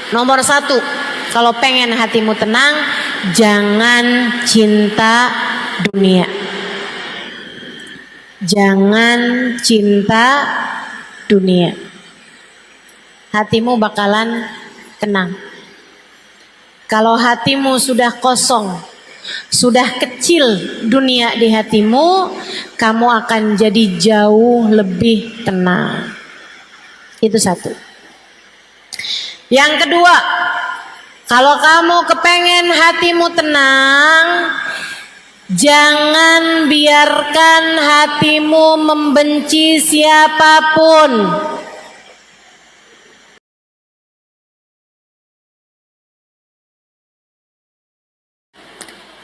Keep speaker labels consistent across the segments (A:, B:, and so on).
A: Nomor satu, kalau pengen hatimu tenang, jangan cinta dunia. Jangan cinta dunia. Hatimu bakalan tenang. Kalau hatimu sudah kosong, sudah kecil dunia di hatimu, kamu akan jadi jauh lebih tenang. Itu satu. Yang kedua, kalau kamu kepengen hatimu tenang, jangan biarkan hatimu membenci siapapun.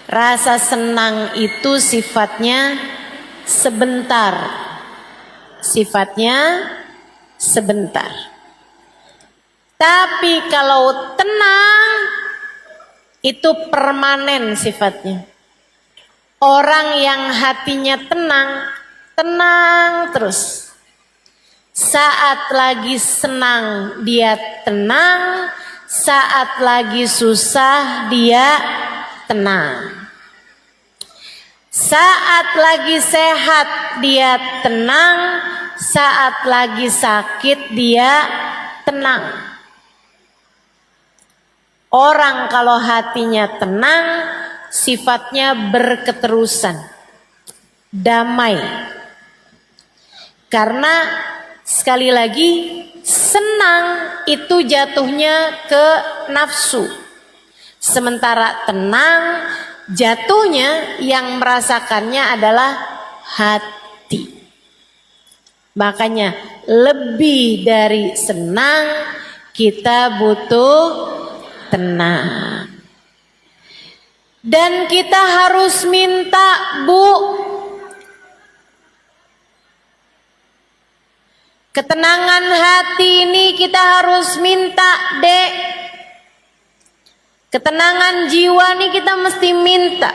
A: Rasa senang itu sifatnya sebentar. Sifatnya sebentar. Tapi kalau tenang itu permanen sifatnya. Orang yang hatinya tenang, tenang terus. Saat lagi senang dia tenang, saat lagi susah dia tenang. Saat lagi sehat dia tenang, saat lagi sakit dia tenang. Orang kalau hatinya tenang, sifatnya berketerusan, damai. Karena sekali lagi senang itu jatuhnya ke nafsu. Sementara tenang jatuhnya yang merasakannya adalah hati. Makanya lebih dari senang kita butuh tenang. Dan kita harus minta, Bu, ketenangan hati ini kita harus minta, Dek. Ketenangan jiwa ini kita mesti minta.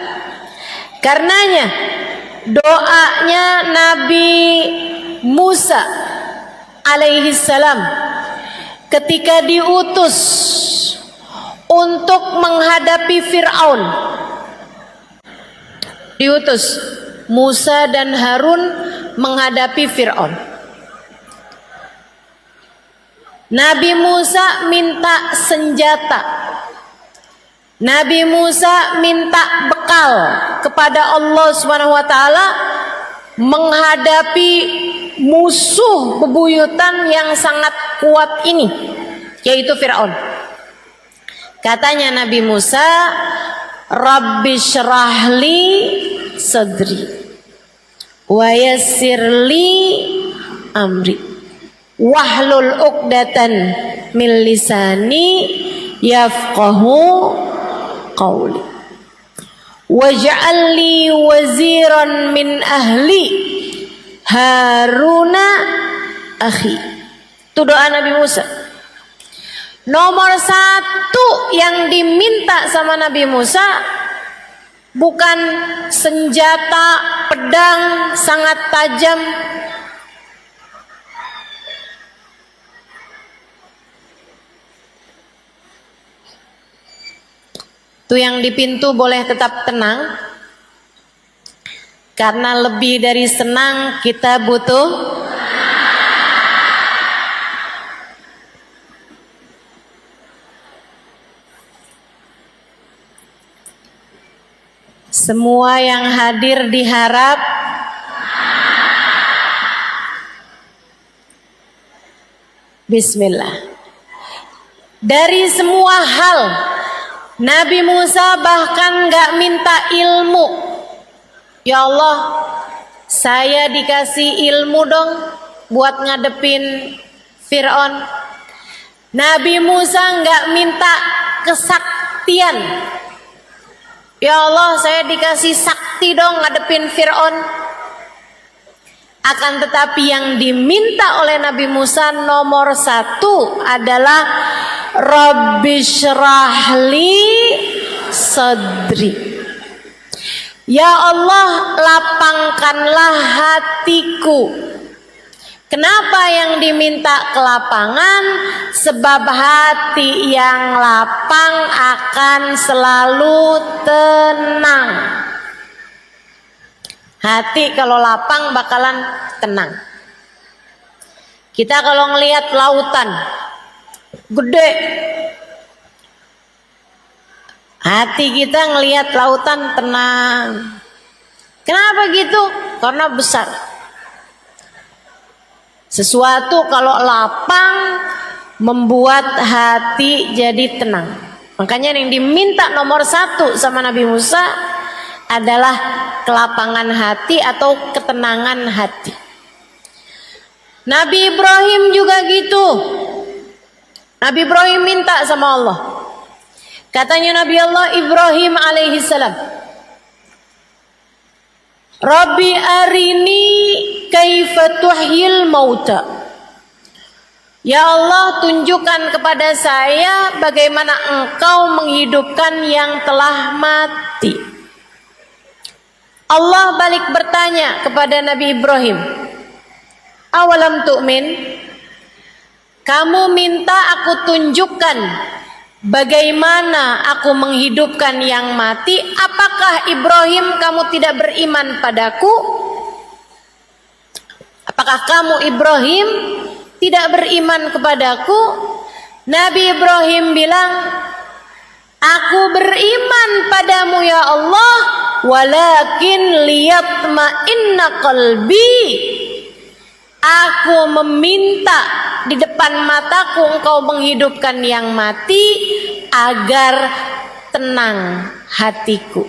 A: Karenanya doanya Nabi Musa alaihi salam ketika diutus untuk menghadapi Fir'aun. Diutus Musa dan Harun menghadapi Fir'aun. Nabi Musa minta senjata. Nabi Musa minta bekal kepada Allah SWT menghadapi musuh bebuyutan yang sangat kuat ini, yaitu Fir'aun. Katanya Nabi Musa, Rabbi syrahli sadri wa yassirli amri wahlul uqdatan min lisani yafqahu qawli waj'al li waziran min ahli Haruna akhi. Itu doa Nabi Musa. Nomor satu yang diminta sama Nabi Musa bukan senjata pedang sangat tajam. Itu yang di pintu boleh tetap tenang. Karena lebih dari senang kita butuh semua yang hadir diharap Bismillah. Dari semua hal Nabi Musa bahkan gak minta ilmu. Ya Allah, saya dikasih ilmu dong buat ngadepin Fir'aun. Nabi Musa gak minta kesaktian. Ya Allah, saya dikasih sakti dong ngadepin Fir'aun. Akan tetapi yang diminta oleh Nabi Musa nomor satu adalah Rabbi syrahli sadri. Ya Allah, lapangkanlah hatiku. Kenapa yang diminta kelapangan? Sebab hati yang lapang akan selalu tenang. Hati kalau lapang bakalan tenang. Kita kalau ngelihat lautan gede, hati kita ngelihat lautan tenang. Kenapa gitu? Karena besar. Sesuatu kalau lapang membuat hati jadi tenang. Makanya yang diminta nomor 1 sama Nabi Musa adalah kelapangan hati atau ketenangan hati. Nabi Ibrahim juga gitu. Nabi Ibrahim minta sama Allah. Katanya Nabi Allah Ibrahim alaihissalam, Rabbi arini kaifa tuhyil mauta. Ya Allah, tunjukkan kepada saya bagaimana engkau menghidupkan yang telah mati. Allah balik bertanya kepada Nabi Ibrahim, awalam tu'min? Kamu minta aku tunjukkan bagaimana aku menghidupkan yang mati. Apakah Ibrahim kamu tidak beriman padaku? Apakah kamu Ibrahim tidak beriman kepadaku? Nabi Ibrahim bilang, aku beriman padamu ya Allah, walakin liyatma'inna qalbi. Aku meminta di depan mataku engkau menghidupkan yang mati agar tenang hatiku.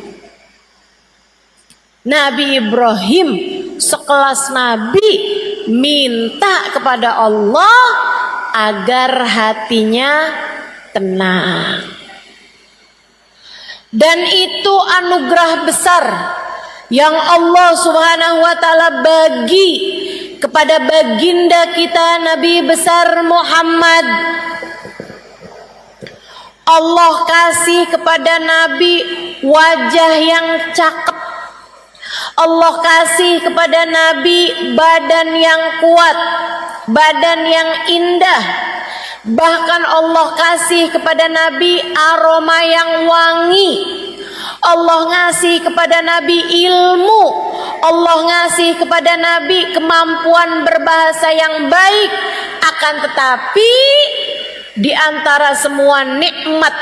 A: Nabi Ibrahim sekelas nabi minta kepada Allah agar hatinya tenang. Dan itu anugerah besar yang Allah Subhanahu wa taala bagi kepada baginda kita Nabi besar Muhammad. Allah kasih kepada Nabi wajah yang cakep. Allah kasih kepada Nabi badan yang kuat, badan yang indah. Bahkan Allah kasih kepada Nabi aroma yang wangi. Allah ngasih kepada Nabi ilmu. Allah ngasih kepada Nabi kemampuan berbahasa yang baik. Akan tetapi di antara semua nikmat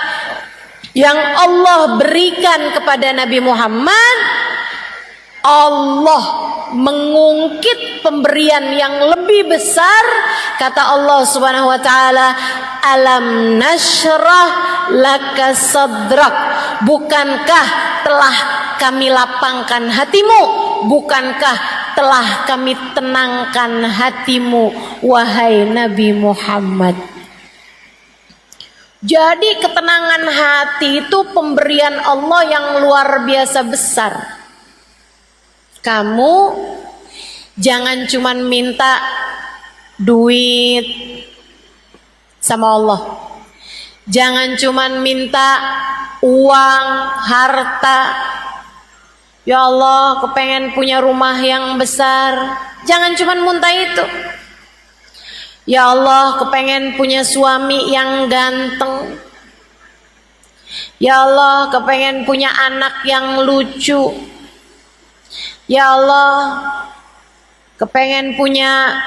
A: yang Allah berikan kepada Nabi Muhammad, Allah mengungkit pemberian yang lebih besar. Kata Allah Subhanahu wa taala, alam nashrah laka sadrak. Bukankah telah kami lapangkan hatimu? Bukankah telah kami tenangkan hatimu, wahai Nabi Muhammad? Jadi ketenangan hati itu pemberian Allah yang luar biasa besar. Kamu jangan cuman minta duit sama Allah. Jangan cuman minta uang, harta. Ya Allah, kepengen punya rumah yang besar. Jangan cuman minta itu. Ya Allah, kepengen punya suami yang ganteng. Ya Allah, kepengen punya anak yang lucu. Ya Allah, kepengen punya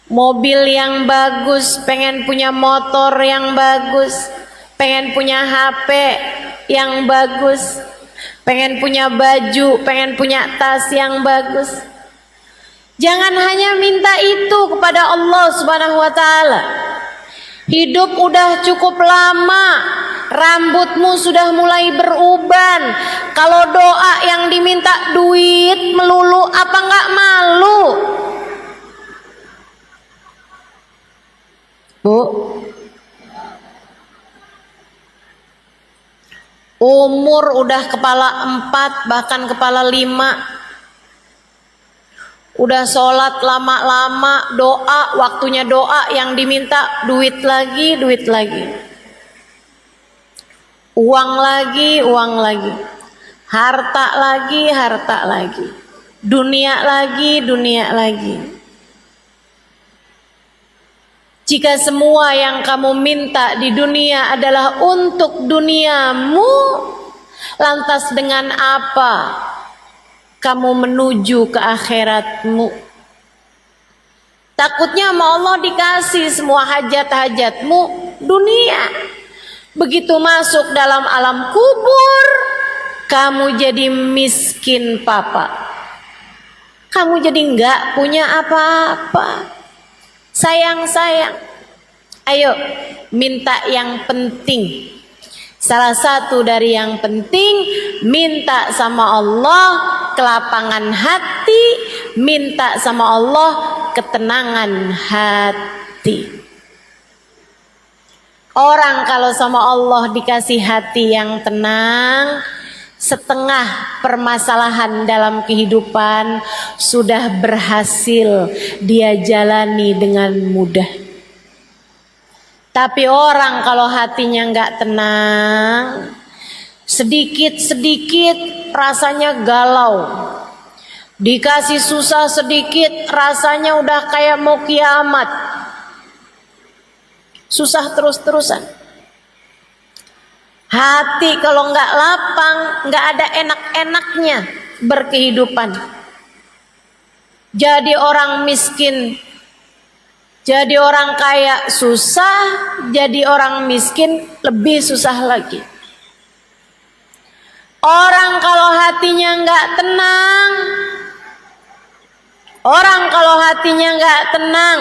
A: mobil yang bagus, pengen punya motor yang bagus, pengen punya HP yang bagus, pengen punya baju, pengen punya tas yang bagus. Jangan hanya minta itu kepada Allah Subhanahu wa taala. Hidup udah cukup lama, rambutmu sudah mulai beruban. Kalau doa yang diminta duit melulu, apa enggak malu? Bu, umur udah kepala 4 bahkan kepala 5. Udah sholat lama-lama, doa, waktunya doa yang diminta duit lagi, duit lagi. Uang lagi, uang lagi. Harta lagi, harta lagi. Dunia lagi, dunia lagi. Jika semua yang kamu minta di dunia adalah untuk duniamu, lantas dengan apa kamu menuju ke akhiratmu? Takutnya sama Allah dikasih semua hajat-hajatmu dunia. Begitu masuk dalam alam kubur, kamu jadi miskin papa. Kamu jadi enggak punya apa-apa. Sayang-sayang, ayo minta yang penting. Salah satu dari yang penting, minta sama Allah kelapangan hati, minta sama Allah ketenangan hati. Orang kalau sama Allah dikasih hati yang tenang, setengah permasalahan dalam kehidupan sudah berhasil dia jalani dengan mudah. Tapi orang kalau hatinya nggak tenang, sedikit-sedikit rasanya galau. Dikasih susah sedikit rasanya udah kayak mau kiamat. Susah terus-terusan. Hati kalau nggak lapang, nggak ada enak-enaknya berkehidupan. Jadi orang miskin, jadi orang kaya susah, jadi orang miskin lebih susah lagi. Orang kalau hatinya nggak tenang, orang kalau hatinya nggak tenang,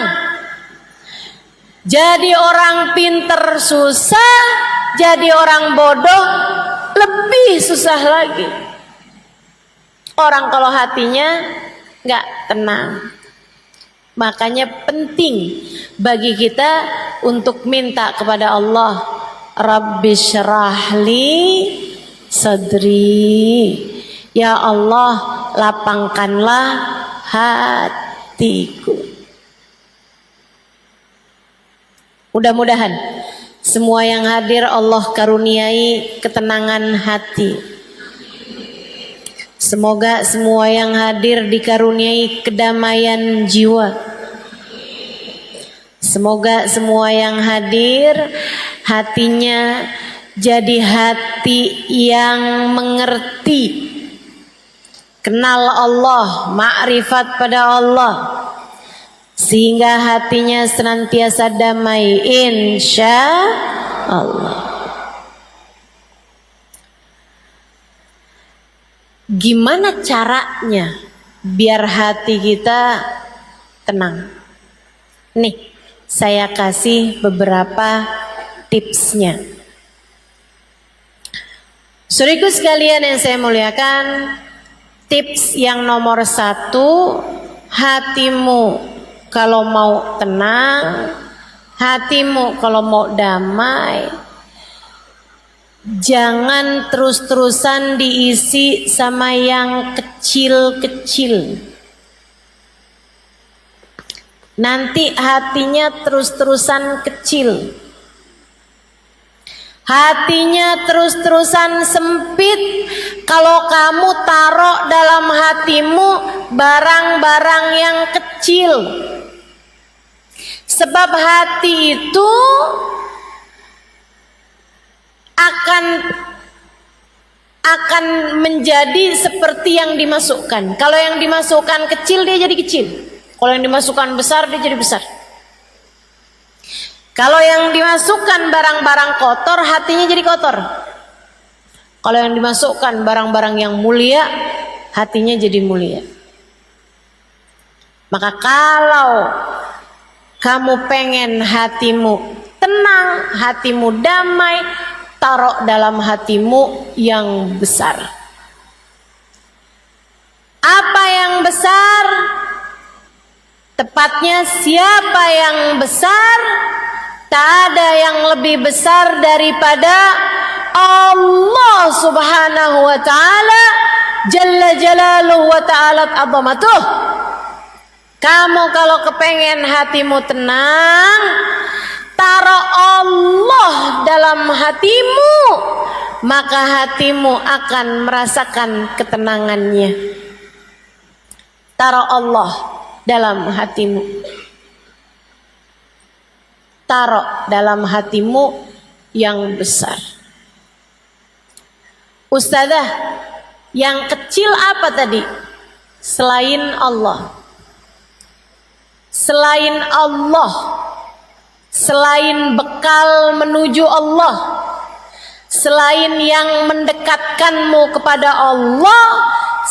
A: jadi orang pinter susah, jadi orang bodoh lebih susah lagi. Orang kalau hatinya nggak tenang. Makanya penting bagi kita untuk minta kepada Allah, Rabbi syrahli sadri. Ya Allah, lapangkanlah hatiku. Mudah-mudahan semua yang hadir Allah karuniai ketenangan hati. Semoga semua yang hadir dikaruniai kedamaian jiwa. Semoga semua yang hadir hatinya jadi hati yang mengerti, kenal Allah, makrifat pada Allah, sehingga hatinya senantiasa damai insya Allah. Gimana caranya biar hati kita tenang? Nih, saya kasih beberapa tipsnya. Saudaraku sekalian yang saya muliakan, tips yang nomor 1, hatimu kalau mau tenang, hatimu kalau mau damai, jangan terus-terusan diisi sama yang kecil-kecil. Nanti hatinya terus-terusan kecil. Hatinya terus-terusan sempit kalau kamu taruh dalam hatimu barang-barang yang kecil. Sebab hati itu akan menjadi seperti yang dimasukkan. Kalau yang dimasukkan kecil, dia jadi kecil. Kalau yang dimasukkan besar, dia jadi besar. Kalau yang dimasukkan barang-barang kotor, hatinya jadi kotor. Kalau yang dimasukkan barang-barang yang mulia, hatinya jadi mulia. Maka kalau kamu pengen hatimu tenang, hatimu damai, taruh dalam hatimu yang besar. Apa yang besar? Tepatnya siapa yang besar? Tak ada yang lebih besar daripada Allah Subhanahu wa ta'ala, Jalla Jalaluhu wa ta'ala azamatuh. Kamu kalau kepengen hatimu tenang, taruh Allah dalam hatimu, maka hatimu akan merasakan ketenangannya. Taruh Allah dalam hatimu. taruh dalam hatimu yang besar. Ustazah, yang kecil apa tadi? Selain Allah. Selain Allah. Selain bekal menuju Allah. Selain yang mendekatkanmu kepada Allah,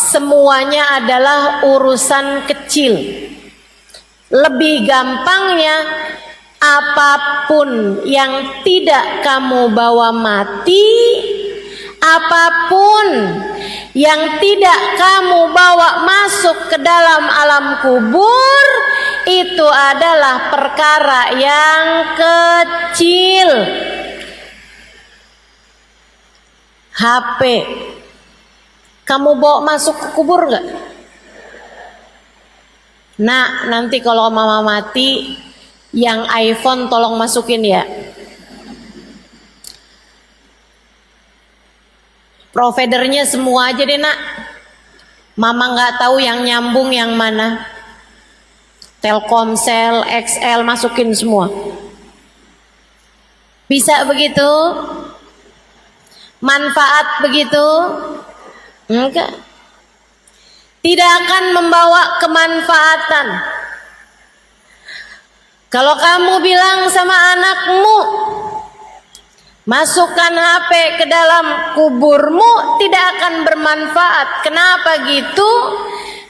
A: semuanya adalah urusan kecil. Lebih gampangnya, apapun yang tidak kamu bawa mati, apapun yang tidak kamu bawa masuk ke dalam alam kubur, itu adalah perkara yang kecil. HP, kamu bawa masuk ke kubur gak? Nah, nanti kalau mama mati, yang iPhone tolong masukin ya. Providernya semua aja deh nak. Mama gak tahu yang nyambung yang mana. Telkomsel, XL, masukin semua. Bisa begitu? Manfaat begitu? Enggak. Tidak akan membawa kemanfaatan. Kalau kamu bilang sama anakmu, masukkan HP ke dalam kuburmu, tidak akan bermanfaat. Kenapa gitu?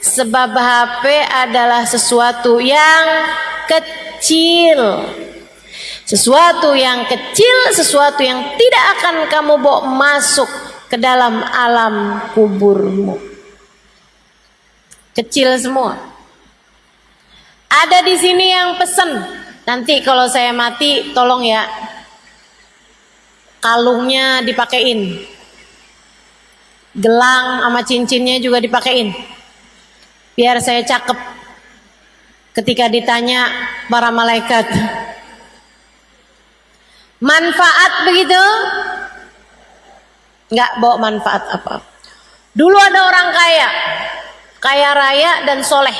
A: Sebab HP adalah sesuatu yang kecil. Sesuatu yang kecil, sesuatu yang tidak akan kamu bawa masuk ke dalam alam kuburmu. Kecil semua. Ada di sini yang pesen, nanti kalau saya mati tolong ya kalungnya dipakein, gelang sama cincinnya juga dipakein, biar saya cakep ketika ditanya para malaikat. Manfaat begitu? Enggak bawa manfaat apa. Dulu ada orang kaya, kaya raya dan soleh.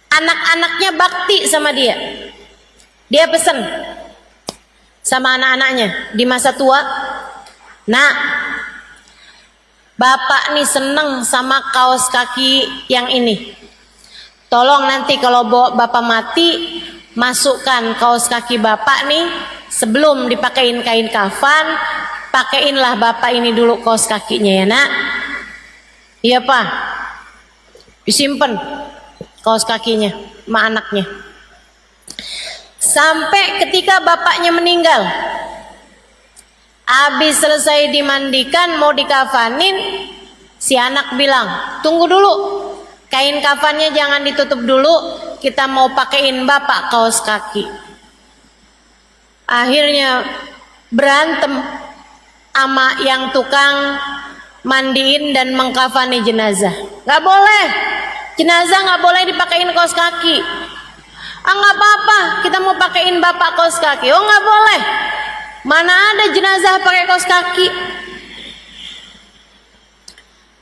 A: Anak-anaknya bakti sama dia. Dia pesen sama anak-anaknya di masa tua, nah, bapak nih seneng sama kaos kaki yang ini. Tolong nanti kalau bapak mati, masukkan kaos kaki bapak nih, sebelum dipakein kain kafan, pakeinlah bapak ini dulu kaos kakinya ya nak. Iya pak, disimpan kaos kakinya sama anaknya. Sampai ketika bapaknya meninggal, habis selesai dimandikan mau dikafanin, si anak bilang, tunggu dulu, kain kafannya jangan ditutup dulu, kita mau pakein bapak kaos kaki. Akhirnya berantem sama yang tukang mandiin dan mengkafani jenazah. Gak boleh, jenazah gak boleh dipakein kaos kaki. Ah gak apa-apa, kita mau pakein bapak kaos kaki. Oh gak boleh, mana ada jenazah pakai kaos kaki.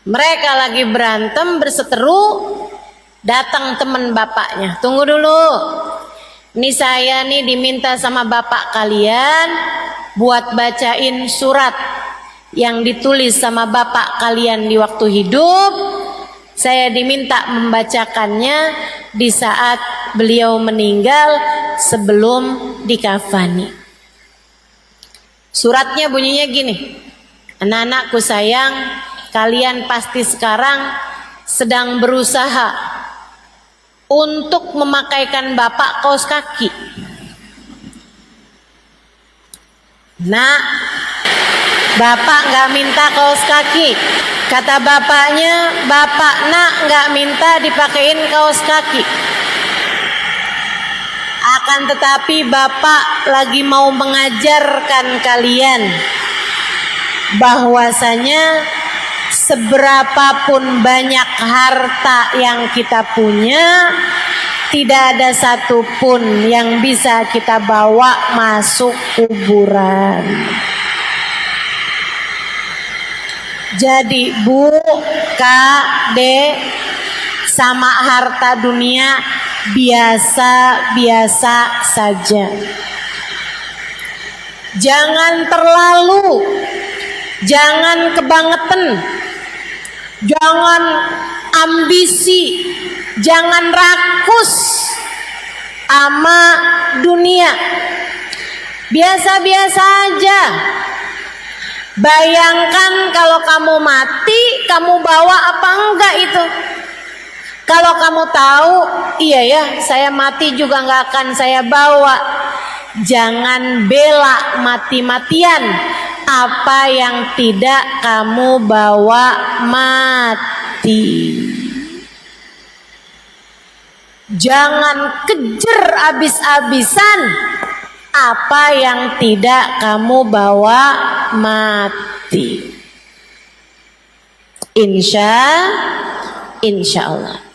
A: Mereka lagi berantem berseteru, datang teman bapaknya. Tunggu dulu, ini saya nih diminta sama bapak kalian buat bacain surat yang ditulis sama bapak kalian di waktu hidup. Saya diminta membacakannya di saat beliau meninggal sebelum dikafani. Suratnya bunyinya gini, anak-anakku sayang, kalian pasti sekarang sedang berusaha untuk memakaikan bapak kaos kaki. Nah, bapak gak minta kaos kaki. Kata bapaknya, bapak nak gak minta dipakein kaos kaki. Akan tetapi bapak lagi mau mengajarkan kalian bahwasanya seberapapun banyak harta yang kita punya, tidak ada satupun yang bisa kita bawa masuk kuburan. Jadi bu, kak, dek, sama harta dunia biasa-biasa saja. Jangan terlalu, jangan kebangetan, jangan ambisi, jangan rakus sama dunia. Biasa-biasa aja. Bayangkan kalau kamu mati, kamu bawa apa enggak itu? Kalau kamu tahu, iya ya, saya mati juga nggak akan saya bawa. Jangan bela mati-matian apa yang tidak kamu bawa mati. Jangan kejar abis-abisan apa yang tidak kamu bawa mati. Insya Allah.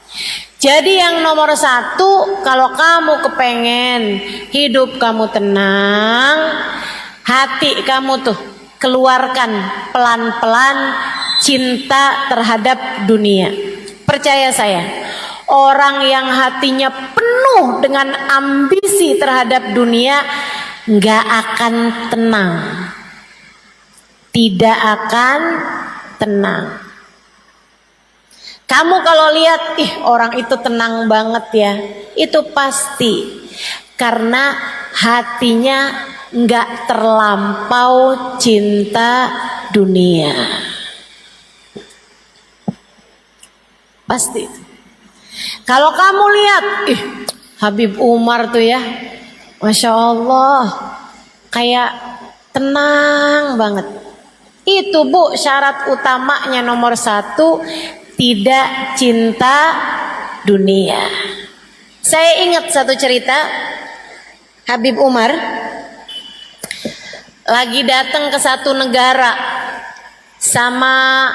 A: Jadi yang nomor satu, kalau kamu kepengen hidup kamu tenang, hati kamu tuh keluarkan pelan-pelan cinta terhadap dunia. Percaya saya, orang yang hatinya penuh dengan ambisi terhadap dunia nggak akan tenang, tidak akan tenang. Kamu kalau lihat, orang itu tenang banget ya, itu pasti karena hatinya nggak terlampau cinta dunia. Pasti. Kalau kamu lihat, Habib Umar tuh ya, Masya Allah, kayak tenang banget. Itu Bu, syarat utamanya nomor satu, tidak cinta dunia. Saya ingat satu cerita, Habib Umar lagi datang ke satu negara sama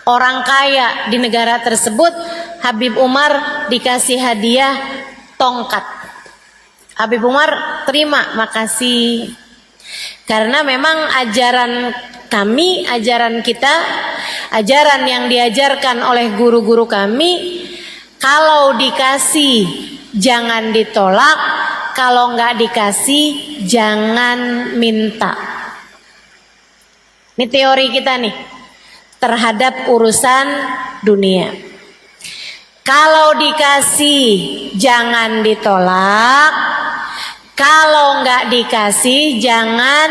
A: orang kaya di negara tersebut. Habib Umar dikasih hadiah tongkat. Habib Umar terima, makasih. Karena memang ajaran kami, ajaran kita, ajaran yang diajarkan oleh guru-guru kami, kalau dikasih jangan ditolak, kalau nggak dikasih jangan minta. Ini teori kita nih terhadap urusan dunia. Kalau dikasih jangan ditolak, kalau nggak dikasih jangan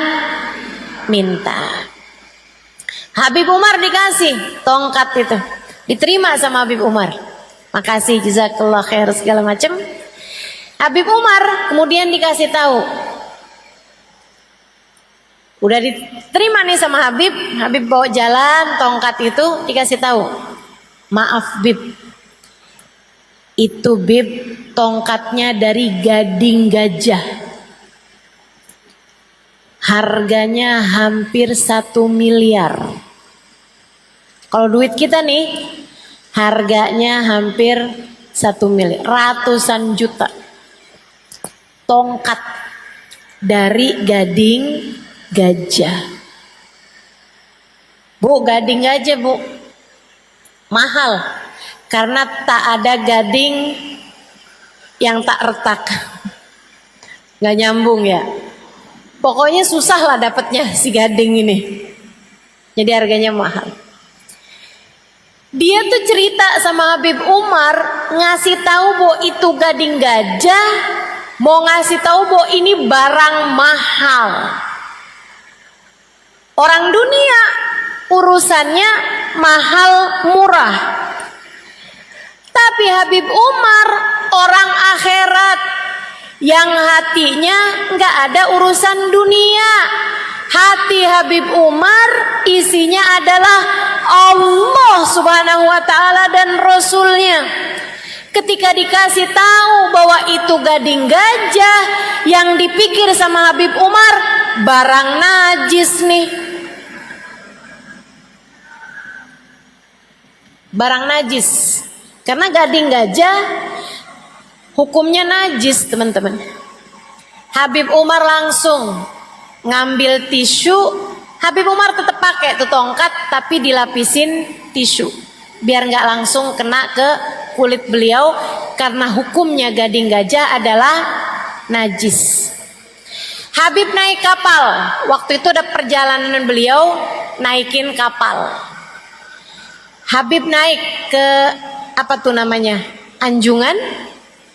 A: minta. Habib Umar dikasih tongkat itu, diterima sama Habib Umar. Makasih, jazakallah khair segala macam. Habib Umar kemudian dikasih tahu, udah diterima nih sama Habib. Habib bawa jalan tongkat itu, dikasih tahu, maaf Bib, itu Bib tongkatnya dari gading gajah, harganya hampir 1 miliar. Kalau duit kita nih harganya hampir 1 miliar, ratusan juta. Tongkat dari gading gajah. Bu, gading gajah Bu, mahal. Karena tak ada gading yang tak retak. Gak nyambung ya. Pokoknya susah lah dapatnya si gading ini. Jadi harganya mahal. Dia tuh cerita sama Habib Umar, ngasih tahu bahwa itu gading gajah, mau ngasih tahu bahwa ini barang mahal. Orang dunia urusannya mahal murah. Tapi Habib Umar orang akhirat yang hatinya nggak ada urusan dunia. Hati Habib Umar isinya adalah Allah Subhanahu wa ta'ala dan Rasulnya. Ketika dikasih tahu bahwa itu gading gajah, yang dipikir sama Habib Umar barang najis nih. Barang najis. Karena gading gajah hukumnya najis, teman-teman. Habib Umar langsung ngambil tisu. Habib Umar tetap pakai tuh tongkat, tapi dilapisin tisu biar nggak langsung kena ke kulit beliau karena hukumnya gading gajah adalah najis. Habib naik kapal. Waktu itu ada perjalanan beliau naikin kapal. Habib naik ke apa tuh namanya? Anjungan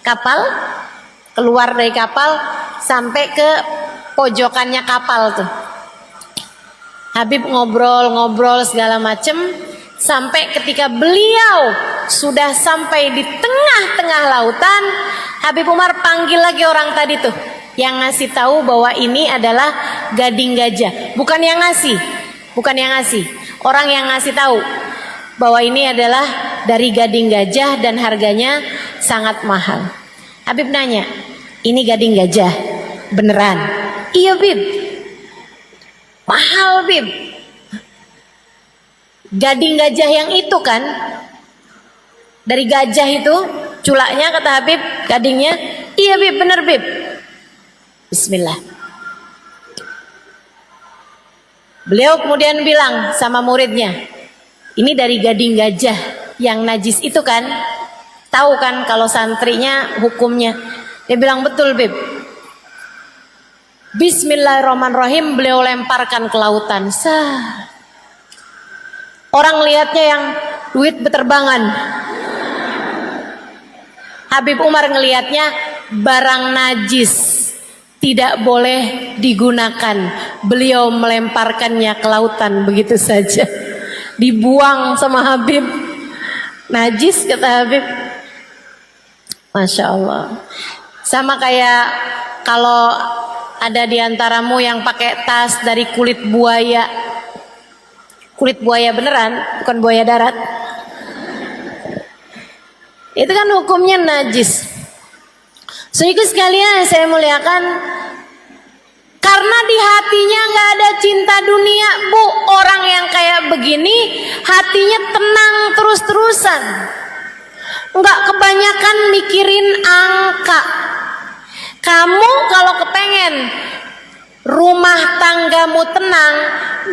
A: kapal, keluar dari kapal sampai ke pojokannya kapal tuh. Habib ngobrol-ngobrol segala macem sampai ketika beliau sudah sampai di tengah-tengah lautan, Habib Umar panggil lagi orang tadi tuh yang ngasih tahu bahwa ini adalah gading gajah. Bukan yang ngasih, orang yang ngasih tahu bahwa ini adalah dari gading gajah dan harganya sangat mahal. Habib nanya, ini gading gajah beneran? Iya Bib. Mahal Bib. Gading gajah yang itu kan, dari gajah itu culaknya, kata Habib, gadingnya. Iya Bib, bener Bib. Bismillah. Beliau kemudian bilang sama muridnya, ini dari gading gajah yang najis itu kan? Tahu kan kalau santrinya hukumnya? Dia bilang betul Bib. Bismillahirrahmanirrahim, beliau lemparkan ke lautan. Sah. Orang lihatnya yang duit beterbangan. Habib Umar ngelihatnya barang najis, tidak boleh digunakan. Beliau melemparkannya ke lautan begitu saja. Dibuang sama Habib. Najis kata Habib. Masya Allah. Sama kayak kalau ada di antaramu yang pakai tas dari kulit buaya. Kulit buaya beneran, bukan buaya darat. Itu kan hukumnya najis. Saudaraku sekalian saya muliakan, karena di hatinya gak ada cinta dunia, Bu. Orang yang kayak begini hatinya tenang terus-terusan, gak kebanyakan mikirin angka. Kamu kalau kepengen rumah tanggamu tenang,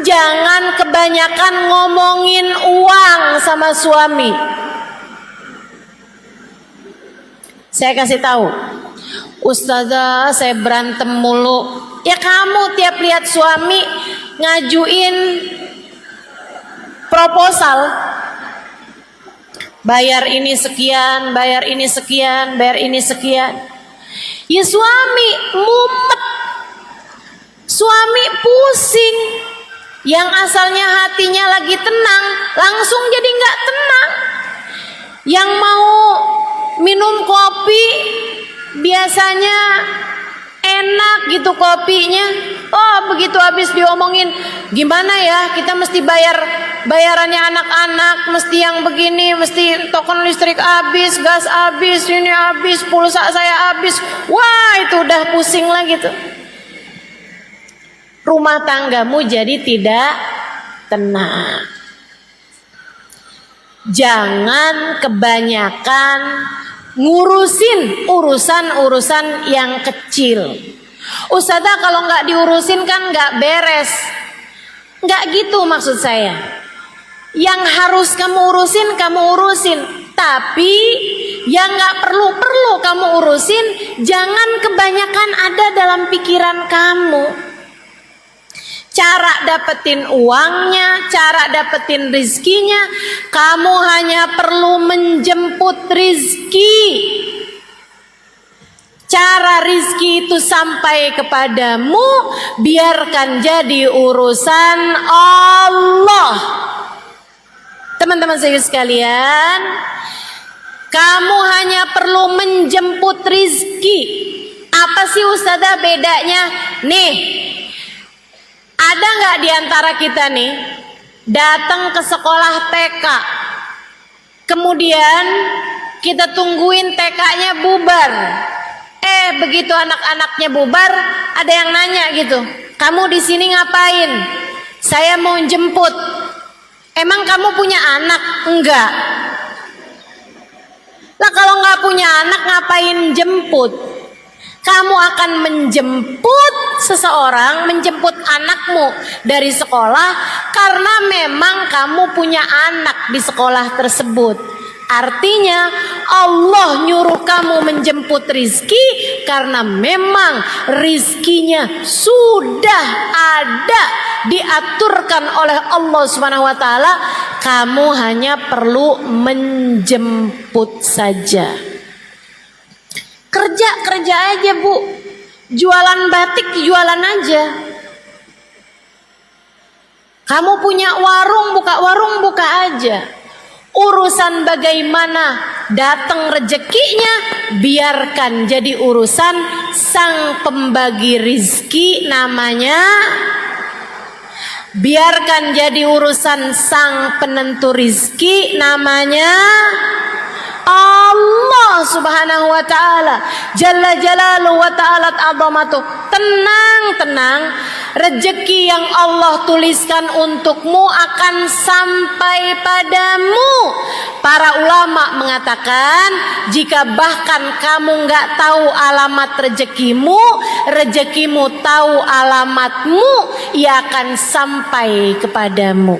A: jangan kebanyakan ngomongin uang sama suami. Saya kasih tahu, Ustazah saya berantem mulu. Ya kamu tiap lihat suami ngajuin proposal, bayar ini sekian, bayar ini sekian, bayar ini sekian. Ya suami mumet, suami pusing. Yang asalnya hatinya lagi tenang langsung jadi gak tenang. Yang mau minum kopi biasanya enak gitu kopinya, oh begitu habis diomongin gimana ya kita mesti bayarannya anak-anak, mesti yang begini, mesti token listrik habis, gas habis, ini habis, pulsa saya habis, wah itu udah pusing lah gitu. Rumah tanggamu jadi tidak tenang. Jangan kebanyakan ngurusin urusan-urusan yang kecil. Ustazah kalau nggak diurusin kan nggak beres. Nggak gitu maksud saya. Yang harus kamu urusin, tapi yang nggak perlu kamu urusin, jangan kebanyakan ada dalam pikiran kamu. Cara dapetin uangnya, cara dapetin rizkinya, kamu hanya perlu menjemput rizki. Cara rizki itu sampai kepadamu, biarkan jadi urusan Allah. Teman-teman saya sekalian, kamu hanya perlu menjemput rizki. Apa sih Ustazah bedanya? Nih, ada nggak di antara kita nih datang ke sekolah TK, kemudian kita tungguin TK-nya bubar. Begitu anak-anaknya bubar, ada yang nanya gitu, kamu di sini ngapain? Saya mau jemput. Emang kamu punya anak? Enggak. Lah kalau nggak punya anak ngapain jemput? Kamu akan menjemput seseorang, menjemput anakmu dari sekolah karena memang kamu punya anak di sekolah tersebut. Artinya Allah nyuruh kamu menjemput rizki karena memang rizkinya sudah ada, diaturkan oleh Allah Subhanahu wa taala. Kamu hanya perlu menjemput saja. Kerja aja, Bu. Jualan batik, jualan aja. Kamu punya warung, buka aja. Urusan bagaimana datang rezekinya biarkan jadi urusan sang pembagi rizki namanya. Biarkan jadi urusan sang penentu rizki namanya Allah Subhanahu wa ta'ala. Jalla jalaluhu wa ta'ala azamatuh. Tenang. Rezeki yang Allah tuliskan untukmu akan sampai padamu. Para ulama mengatakan, jika bahkan kamu gak tahu alamat rezekimu tahu alamatmu, ia akan sampai kepadamu.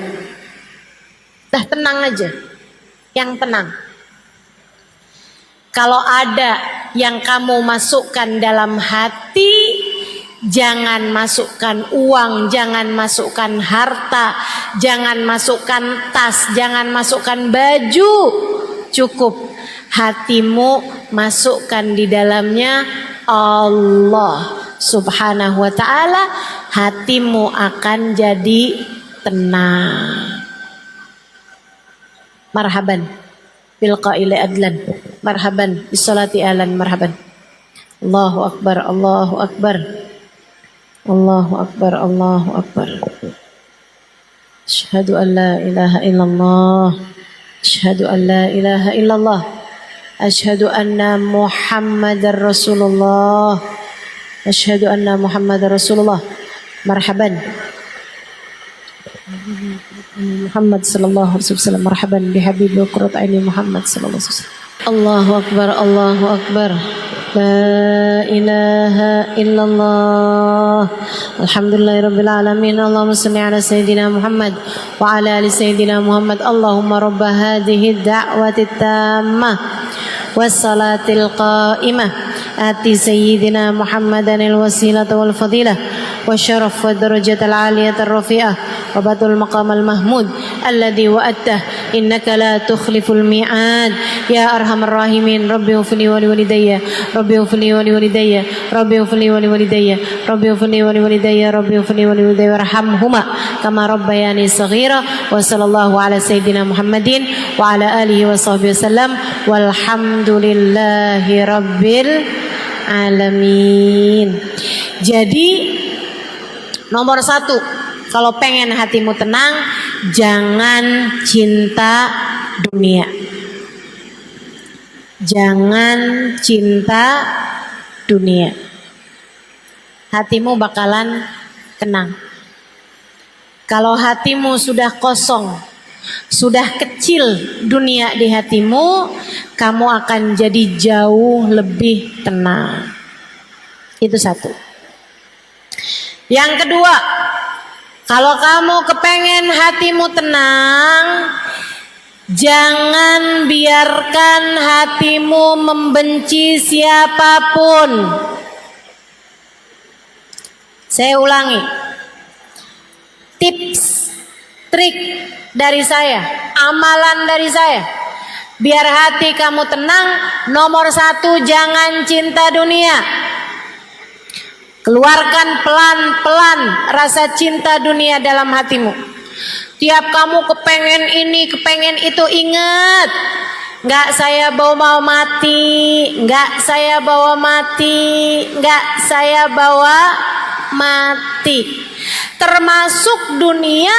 A: Dah, tenang aja. Yang tenang. Kalau ada yang kamu masukkan dalam hati, jangan masukkan uang, jangan masukkan harta, jangan masukkan tas, jangan masukkan baju. Cukup hatimu masukkan di dalamnya Allah Subhanahu wa ta'ala. Hatimu akan jadi tenang. Marhaban bil qaili adlan, marhaban bis salati alan, marhaban. Allahu akbar, Allahu akbar, Allahu akbar, Allahu akbar. Asyhadu an la ilaha illallah, asyhadu an la ilaha illallah, asyhadu anna Muhammadar Rasulullah, asyhadu anna Muhammadar Rasulullah. Marhaban Muhammad sallallahu alaihi wasallam, marhaban bi habibi qurrat aini Muhammad sallallahu alaihi wasallam. Allahu akbar, Allahu akbar. La ilaha illallah. Alhamdulillahirabbil alamin. Allahumma shalli ala sayidina Muhammad wa ala ali sayidina Muhammad. Allahumma rabb hadhihi ad-da'wati at-tammah was-salatil qa'imah. Ati sayyidina Muhammadan al-wasilata wal fadilah wa syaraf wa darajat al-aliyat ar-rafi'ah wa batul maqam al-mahmud alladhi wa'adtah innaka la tukhliful mi'ad. Ya arhamar rahimin, rabbi ufli wa liwalidayya, rabbi ufli wa liwalidayya, rabbi ufli wa liwalidayya, rabbi ufli wa liwalidayya, rabbi ufli wa liwalidayya warhamhuma kama rabbayani saghira. Wa sallallahu ala sayyidina Muhammadin wa ala alihi wa sahbihi wasallam walhamdulillahi rabbil alamin. Jadi nomor 1, kalau pengen hatimu tenang, jangan cinta dunia. Jangan cinta dunia. Hatimu bakalan tenang. Kalau hatimu sudah kosong, sudah kecil dunia di hatimu, kamu akan jadi jauh lebih tenang. Itu 1. Yang kedua, kalau kamu kepengen hatimu tenang, jangan biarkan hatimu membenci siapapun. Saya ulangi. Tips, trik dari saya, amalan dari saya, biar hati kamu tenang. Nomor 1, jangan cinta dunia. Keluarkan pelan-pelan rasa cinta dunia dalam hatimu. Tiap kamu kepengen ini, kepengen itu, ingat, enggak saya bawa mati, enggak saya bawa mati, enggak saya bawa mati. Termasuk dunia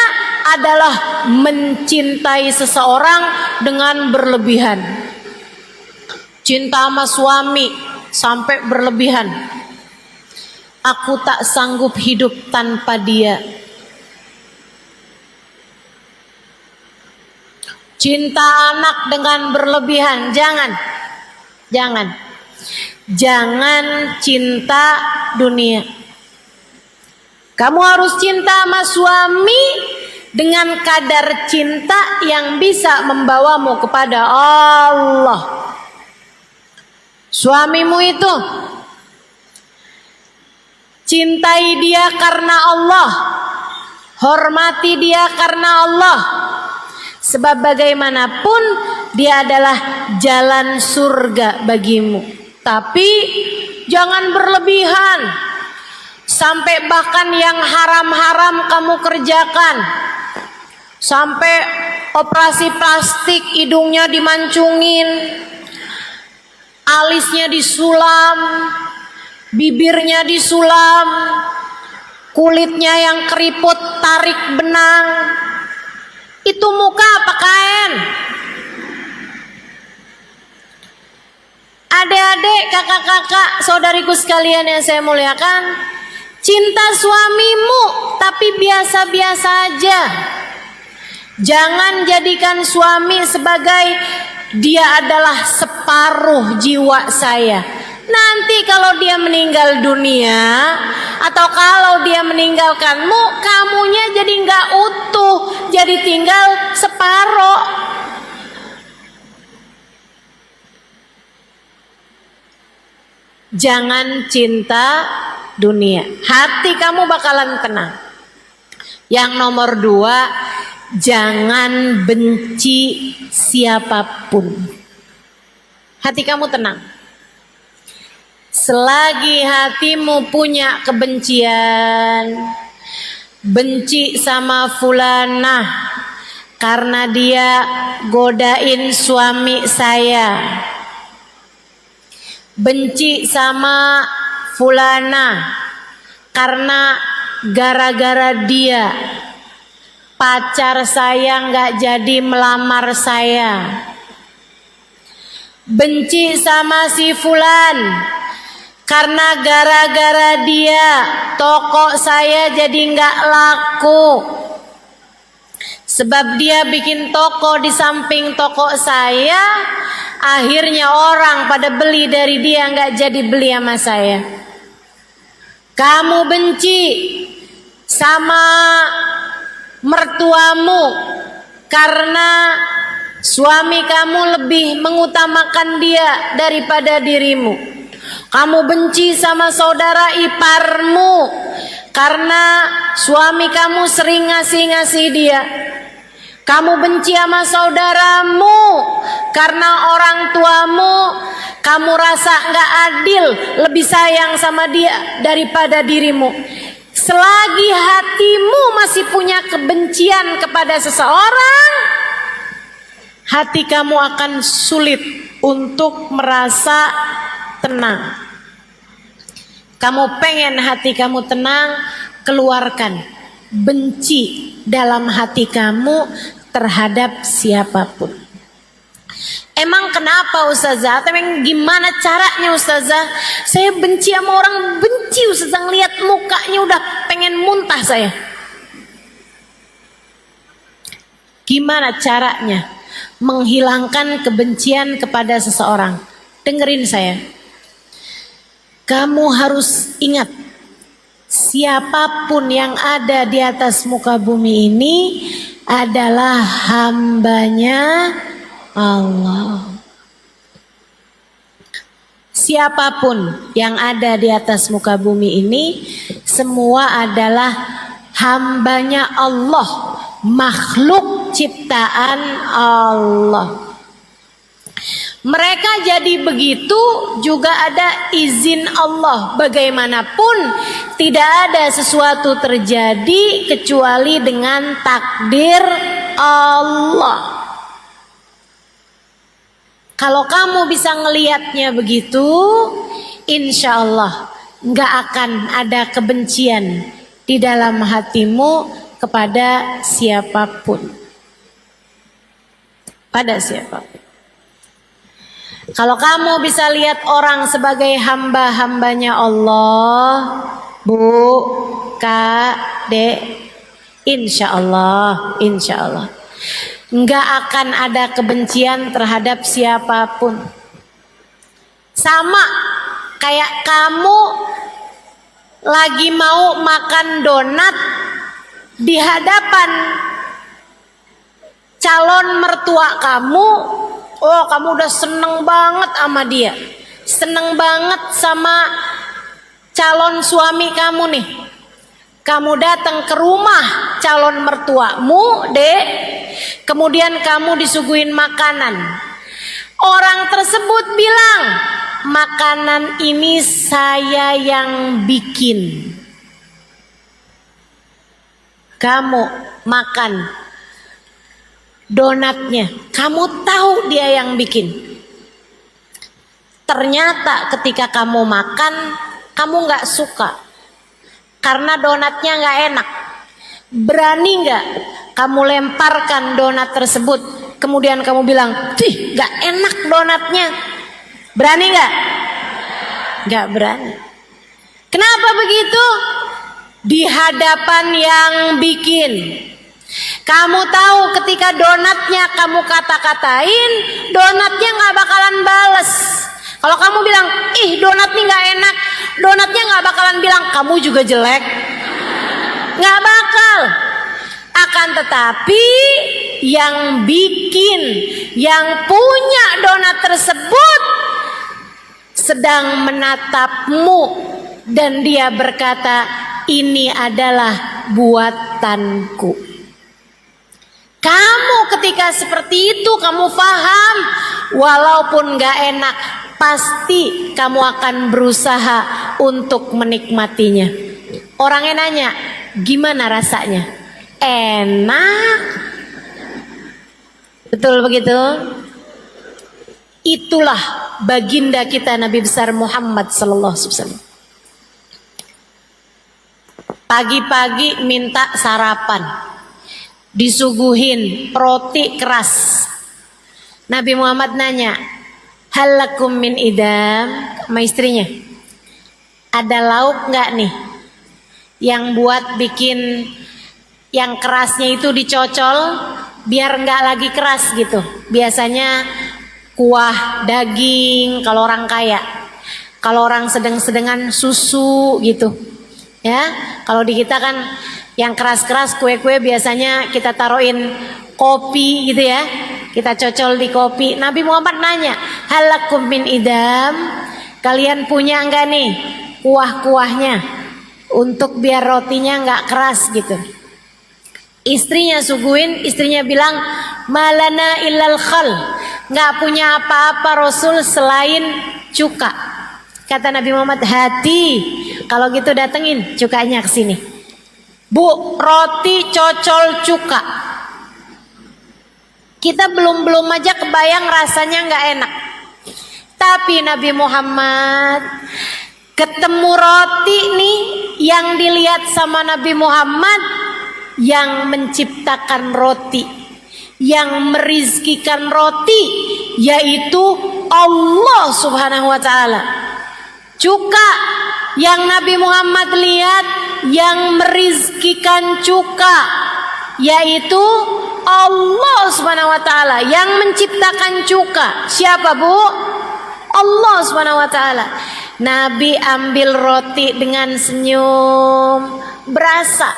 A: adalah mencintai seseorang dengan berlebihan. Cinta sama suami sampai berlebihan. Aku tak sanggup hidup tanpa dia. Cinta anak dengan berlebihan, jangan. Jangan cinta dunia. Kamu harus cinta sama suami dengan kadar cinta yang bisa membawamu kepada Allah. Suamimu itu cintai dia karena Allah, hormati dia karena Allah. Sebab bagaimanapun dia adalah jalan surga bagimu. Tapi jangan berlebihan sampai bahkan yang haram-haram kamu kerjakan. Sampai operasi plastik, hidungnya dimancungin, alisnya disulam, bibirnya disulam, kulitnya yang keriput tarik benang. Itu muka apa kain? Adik-adik, kakak-kakak, saudariku sekalian yang saya muliakan, cinta suamimu tapi biasa-biasa aja. Jangan jadikan suami sebagai dia adalah separuh jiwa saya. Nanti kalau dia meninggal dunia atau kalau dia meninggalkanmu, kamunya jadi nggak utuh, jadi tinggal separuh. Jangan cinta dunia, hati kamu bakalan tenang. Yang nomor 2, jangan benci siapapun. Hati kamu tenang. Selagi hatimu punya kebencian, benci sama fulanah karena dia godain suami saya, benci sama fulanah karena gara-gara dia pacar saya nggak jadi melamar saya, benci sama si fulan karena gara-gara dia toko saya jadi nggak laku. Sebab dia bikin toko di samping toko saya, akhirnya orang pada beli dari dia, nggak jadi beli sama saya. Kamu benci sama mertuamu karena suami kamu lebih mengutamakan dia daripada dirimu. Kamu benci sama saudara iparmu karena suami kamu sering ngasih-ngasih dia. Kamu benci sama saudaramu karena orang tuamu kamu rasa gak adil, lebih sayang sama dia daripada dirimu. Selagi hatimu masih punya kebencian kepada seseorang, hati kamu akan sulit untuk merasa tenang. Kamu pengen hati kamu tenang, keluarkan benci dalam hati kamu terhadap siapapun. Emang kenapa Ustazah? Emang gimana caranya Ustazah? Saya benci sama orang, benci Ustazah, ngeliat mukanya udah pengen muntah saya. Gimana caranya menghilangkan kebencian kepada seseorang? Dengerin saya. Kamu harus ingat, siapapun yang ada di atas muka bumi ini adalah hambanya Allah. Siapapun yang ada di atas muka bumi ini semua adalah hambanya Allah, makhluk ciptaan Allah. Mereka jadi begitu juga ada izin Allah. Bagaimanapun tidak ada sesuatu terjadi kecuali dengan takdir Allah. Kalau kamu bisa ngelihatnya begitu, insya Allah nggak akan ada kebencian di dalam hatimu kepada siapapun. Pada siapapun. Kalau kamu bisa lihat orang sebagai hamba-hambanya Allah, Bu, Kak, Dek, insya Allah, nggak akan ada kebencian terhadap siapapun. Sama kayak kamu lagi mau makan donat di hadapan calon mertua kamu, oh kamu udah seneng banget sama dia, seneng banget sama calon suami kamu nih. Kamu datang ke rumah calon mertuamu, Dek, kemudian kamu disuguhin makanan. Orang tersebut bilang, makanan ini saya yang bikin. Kamu makan donatnya, kamu tahu dia yang bikin. Ternyata ketika kamu makan, kamu gak suka karena donatnya gak enak. Berani gak kamu lemparkan donat tersebut, kemudian kamu bilang, "Ih, gak enak donatnya." Berani gak? Gak berani. Kenapa begitu? Di hadapan yang bikin. Kamu tahu ketika donatnya kamu kata-katain, donatnya gak bakalan bales. Kalau kamu bilang, "Ih, donat nih gak enak," donatnya gak bakalan bilang, "Kamu juga jelek." Gak bakal. Akan tetapi yang bikin, yang punya donat tersebut sedang menatapmu dan dia berkata, "Ini adalah buatanku." Kamu ketika seperti itu kamu paham, walaupun gak enak, pasti kamu akan berusaha untuk menikmatinya. Orangnya nanya, "Gimana rasanya?" Enak. Betul begitu? Itulah baginda kita Nabi besar Muhammad sallallahu alaihi wasallam. Pagi-pagi minta sarapan, disuguhin roti keras. Nabi Muhammad nanya, "Halakum min idam?" Sama istrinya, "Ada lauk nggak nih yang buat bikin yang kerasnya itu dicocol biar nggak lagi keras gitu?" Biasanya kuah daging kalau orang kaya, kalau orang sedang-sedengan susu gitu ya. Kalau di kita kan yang keras-keras kue-kue biasanya kita taruhin kopi gitu ya, kita cocol di kopi. Nabi Muhammad nanya, "Halakum min idam?" Kalian punya nggak nih kuah-kuahnya untuk biar rotinya nggak keras gitu? Istrinya suguhin, istrinya bilang, "Malana illal khal." Nggak punya apa-apa Rasul selain cuka. Kata Nabi Muhammad, "Hati, kalau gitu datengin cukanya ke sini." "Bu, roti cocol cuka." Kita belum aja kebayang rasanya nggak enak. Tapi Nabi Muhammad ketemu roti nih yang dilihat sama Nabi Muhammad, yang menciptakan roti, yang merizkikan roti, yaitu Allah subhanahu wa ta'ala. Cuka yang Nabi Muhammad lihat, yang merizkikan cuka, yaitu Allah subhanahu wa ta'ala. Yang menciptakan cuka siapa, Bu? Allah subhanahu wa ta'ala. Nabi ambil roti dengan senyum, berasa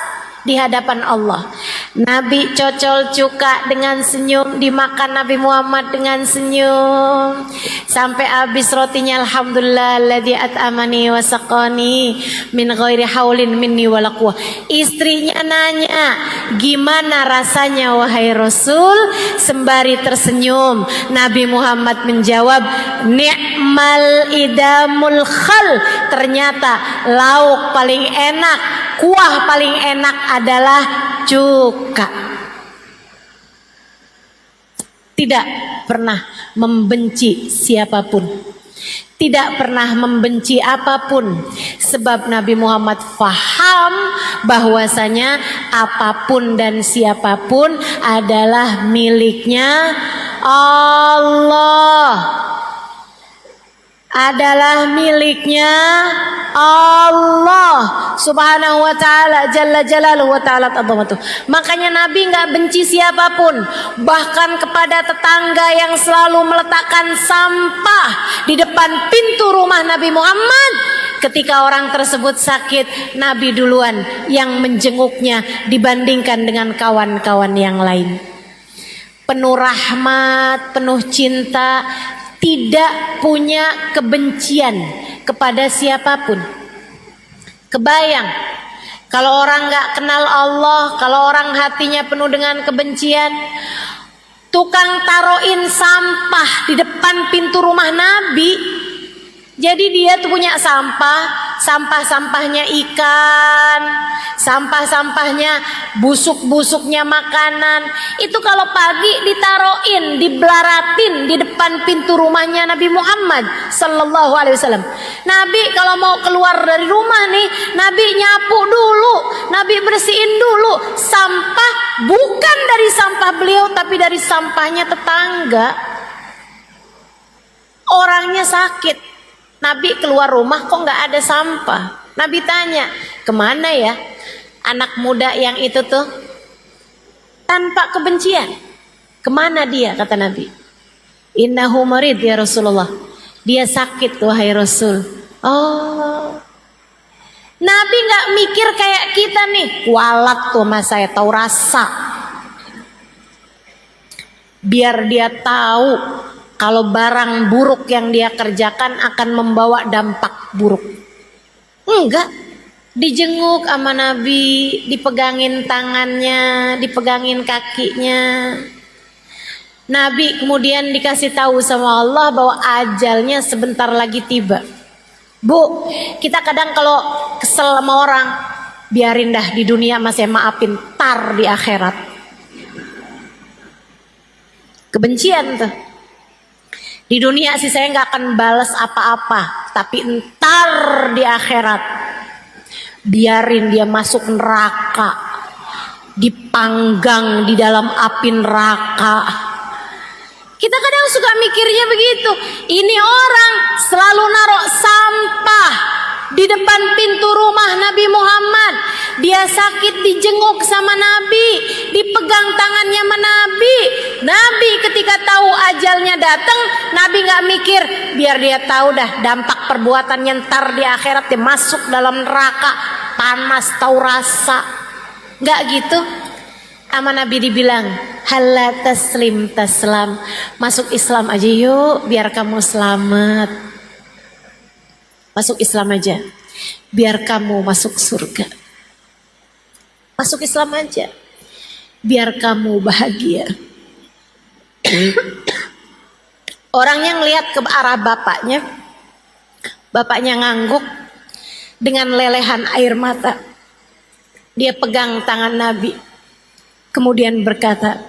A: di hadapan Allah. Nabi cocol cuka dengan senyum, dimakan Nabi Muhammad dengan senyum sampai habis rotinya. Alhamdulillah alladzi at'amani wa saqani min ghairi haulin minni wala quwwah. Istrinya nanya, "Gimana rasanya wahai Rasul?" Sembari tersenyum, Nabi Muhammad menjawab, "Ni'mal idamul khal." Ternyata lauk paling enak, kuah paling enak adalah cuka. Tidak pernah membenci siapapun, tidak pernah membenci apapun, sebab Nabi Muhammad faham bahwasanya apapun dan siapapun adalah miliknya Allah, adalah miliknya Allah subhanahu wa ta'ala, jalla jalaluhu wa ta'ala ta'zamatuh. Makanya Nabi gak benci siapapun, bahkan kepada tetangga yang selalu meletakkan sampah di depan pintu rumah Nabi Muhammad. Ketika orang tersebut sakit, Nabi duluan yang menjenguknya dibandingkan dengan kawan-kawan yang lain. penuh rahmat, penuh cinta, tidak punya kebencian kepada siapapun. Kebayang kalau orang gak kenal Allah, kalau orang hatinya penuh dengan kebencian, tukang taruhin sampah di depan pintu rumah Nabi. Jadi dia tuh punya sampah-sampahnya ikan, sampah-sampahnya busuk-busuknya makanan. Itu kalau pagi ditaruhin, dibelaratin di depan pintu rumahnya Nabi Muhammad sallallahu alaihi wasallam. Nabi kalau mau keluar dari rumah nih, Nabi nyapu dulu, Nabi bersihin dulu sampah, bukan dari sampah beliau tapi dari sampahnya tetangga. Orangnya sakit, Nabi keluar rumah kok nggak ada sampah. Nabi tanya, kemana ya anak muda yang itu tuh? Tanpa kebencian. Kemana dia, kata Nabi? Innahu marid ya Rasulullah. Dia sakit wahai Rasul. Oh, Nabi nggak mikir kayak kita nih. Kualat tuh mas saya, tahu rasa. Biar dia tahu kalau barang buruk yang dia kerjakan akan membawa dampak buruk. Enggak, dijenguk sama Nabi, dipegangin tangannya, dipegangin kakinya. Nabi kemudian dikasih tahu sama Allah bahwa ajalnya sebentar lagi tiba. Bu, kita kadang kalau kesel sama orang, biarin dah di dunia masih maafin, tar di akhirat. Kebencian tuh. Di dunia sih saya nggak akan balas apa-apa, tapi entar di akhirat biarin dia masuk neraka, dipanggang di dalam api neraka. Kita kadang suka mikirnya begitu. Ini orang selalu naruh sampah di depan pintu rumah Nabi Muhammad. Dia sakit dijenguk sama Nabi, dipegang tangannya sama Nabi. Nabi ketika tahu ajalnya datang, Nabi nggak mikir, biar dia tahu dah dampak perbuatannya ntar di akhirat dia masuk dalam neraka, panas tahu rasa. Nggak gitu. Sama Nabi dibilang, hala taslim taslam, masuk Islam aja yuk biar kamu selamat. Masuk Islam aja biar kamu masuk surga. Masuk Islam aja biar kamu bahagia. Orangnya ngelihat ke arah bapaknya, bapaknya ngangguk dengan lelehan air mata. Dia pegang tangan Nabi, kemudian berkata,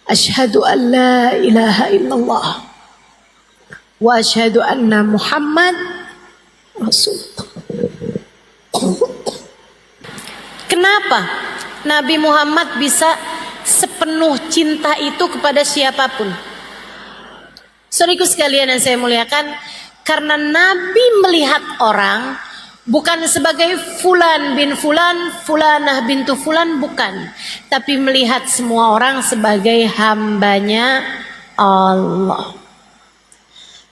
A: asyhadu an la ilaha illallah wa asyhadu anna Muhammad Rasulullah. Kenapa Nabi Muhammad bisa sepenuh cinta itu kepada siapapun? Saudaraku sekalian yang saya muliakan, karena Nabi melihat orang bukan sebagai fulan bin fulan, fulanah bintu fulan, bukan. Tapi melihat semua orang sebagai hambanya Allah.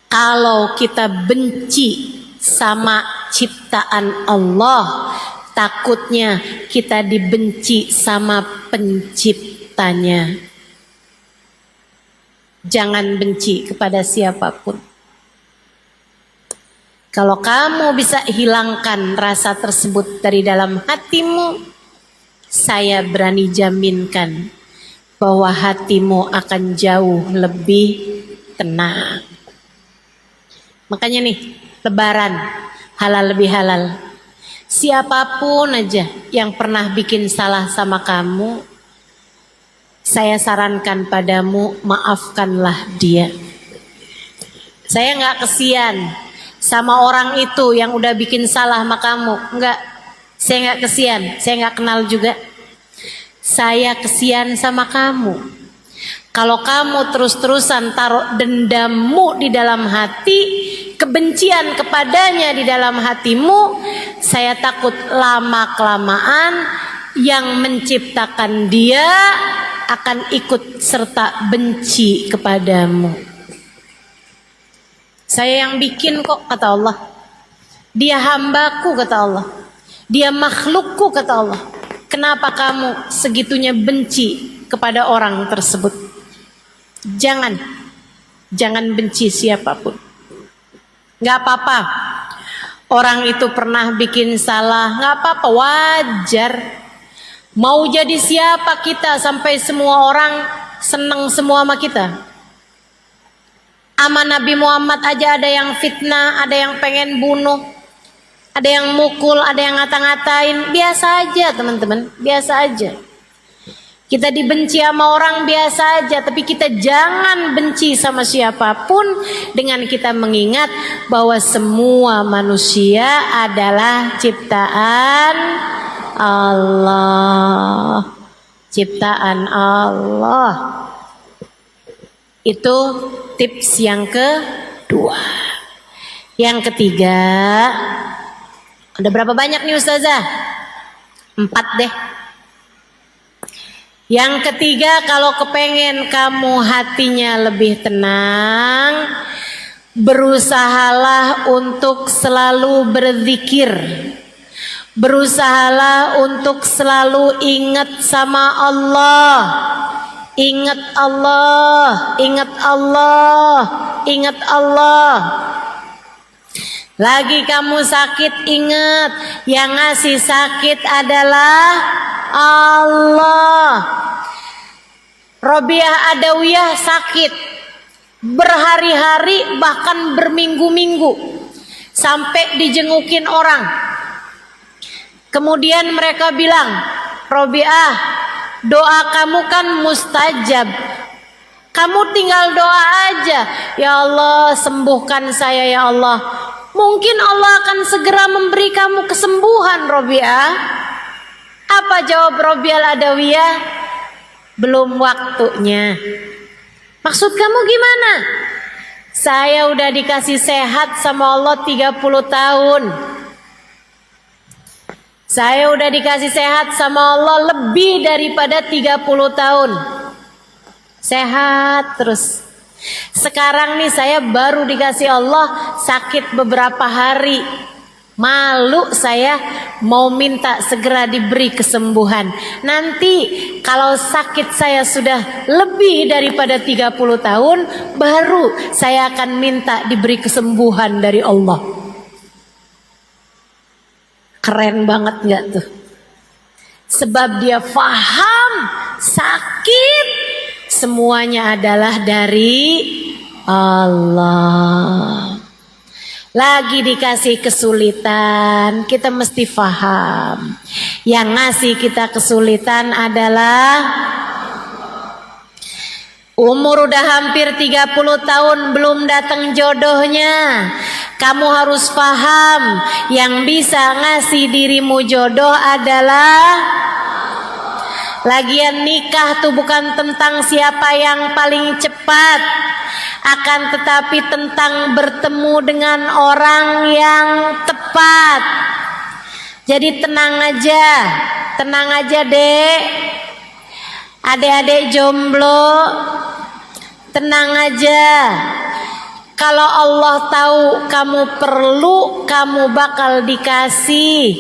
A: Kalau kita benci sama ciptaan Allah, takutnya kita dibenci sama penciptanya. Jangan benci kepada siapapun. Kalau kamu bisa hilangkan rasa tersebut dari dalam hatimu, saya berani jaminkan bahwa hatimu akan jauh lebih tenang. Makanya nih, Lebaran halal lebih halal. Siapapun aja yang pernah bikin salah sama kamu, saya sarankan padamu, maafkanlah dia. Saya nggak kesian sama orang itu yang udah bikin salah sama kamu. Enggak, saya nggak kesian, saya nggak kenal juga. Saya kesian sama kamu. Kalau kamu terus-terusan taruh dendammu di dalam hati, kebencian kepadanya di dalam hatimu, saya takut lama-kelamaan yang menciptakan dia akan ikut serta benci kepadamu. Saya yang bikin kok, kata Allah. Dia hambaku, kata Allah. Dia makhlukku, kata Allah. Kenapa kamu segitunya benci kepada orang tersebut? Jangan benci siapapun. Gak apa-apa orang itu pernah bikin salah, gak apa-apa, wajar. Mau jadi siapa kita sampai semua orang senang semua sama kita? Sama Nabi Muhammad aja ada yang fitnah, ada yang pengen bunuh, ada yang mukul, ada yang ngata-ngatain. Biasa aja teman-teman, biasa aja. Kita dibenci sama orang biasa aja, tapi kita jangan benci sama siapapun dengan kita mengingat bahwa semua manusia adalah ciptaan Allah. Ciptaan Allah. Itu tips yang kedua. Yang ketiga, ada berapa banyak nih Ustazah? 4 deh. Yang ketiga, kalau kepengen kamu hatinya lebih tenang, berusahalah untuk selalu berzikir. Berusahalah untuk selalu ingat sama Allah. Ingat Allah, ingat Allah, ingat Allah. Lagi kamu sakit, ingat yang ngasih sakit adalah Allah. Robiah Adawiyah sakit berhari-hari bahkan berminggu-minggu sampai dijengukin orang. Kemudian mereka bilang, Robiah, doa kamu kan mustajab. Kamu tinggal doa aja. Ya Allah, sembuhkan saya ya Allah. Mungkin Allah akan segera memberi kamu kesembuhan, Robiah. Apa jawab Robiah Adawiyah? Belum waktunya. Maksud kamu gimana? Saya udah dikasih sehat sama Allah 30 tahun. Saya udah dikasih sehat sama Allah lebih daripada 30 tahun. Sehat terus. Sekarang nih saya baru dikasih Allah sakit beberapa hari. Malu saya mau minta segera diberi kesembuhan. Nanti kalau sakit saya sudah lebih daripada 30 tahun, baru saya akan minta diberi kesembuhan dari Allah. Keren banget gak tuh? Sebab dia faham sakit semuanya adalah dari Allah. Lagi dikasih kesulitan, kita mesti faham. Yang ngasih kita kesulitan adalah umur udah hampir 30 tahun belum datang jodohnya. Kamu harus paham, yang bisa ngasih dirimu jodoh adalah lagian nikah tuh bukan tentang siapa yang paling cepat, akan tetapi tentang bertemu dengan orang yang tepat. Jadi tenang aja dek, adik-adik jomblo, tenang aja. Kalau Allah tahu kamu perlu, kamu bakal dikasih.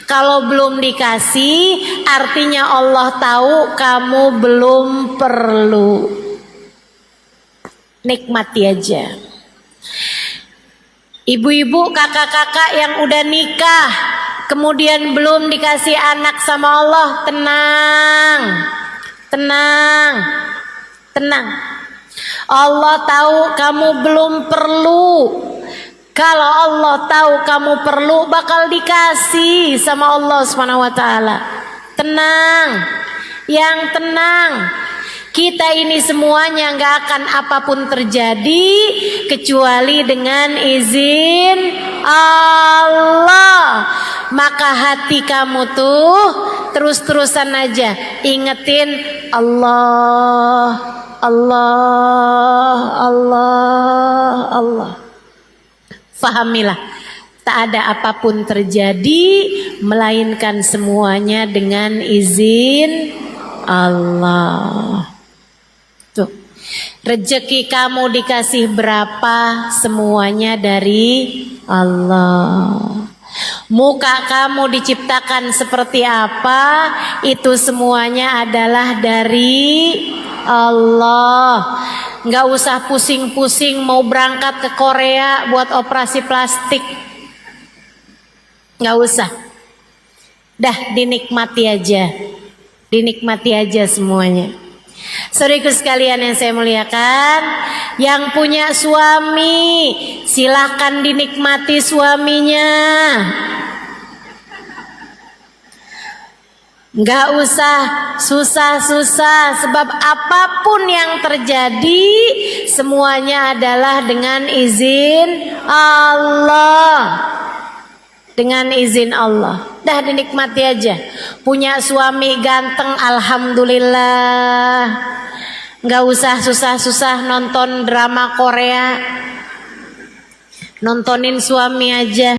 A: Kalau belum dikasih, artinya Allah tahu kamu belum perlu. Nikmati aja. Ibu-ibu, kakak-kakak yang udah nikah, kemudian belum dikasih anak sama Allah, tenang. Tenang. Tenang. Allah tahu kamu belum perlu. Kalau Allah tahu kamu perlu, bakal dikasih sama Allah SWT. Tenang. Yang tenang. Kita ini semuanya gak akan apapun terjadi kecuali dengan izin Allah. Maka hati kamu tuh terus-terusan aja ingetin Allah, Allah, Allah, Allah. Fahamilah, tak ada apapun terjadi melainkan semuanya dengan izin Allah. Tuh, rezeki kamu dikasih berapa, semuanya dari Allah. Muka kamu diciptakan seperti apa, itu semuanya adalah dari Allah. Nggak usah pusing-pusing mau berangkat ke Korea buat operasi plastik. Nggak usah. Dah dinikmati aja. Dinikmati aja semuanya. Saudaraku sekalian yang saya muliakan, yang punya suami silahkan dinikmati suaminya. Nggak usah susah-susah, sebab apapun yang terjadi semuanya adalah dengan izin Allah. Dengan izin Allah. Dah dinikmati aja. Punya suami ganteng, alhamdulillah. Nggak usah susah-susah nonton drama Korea. Nontonin suami aja.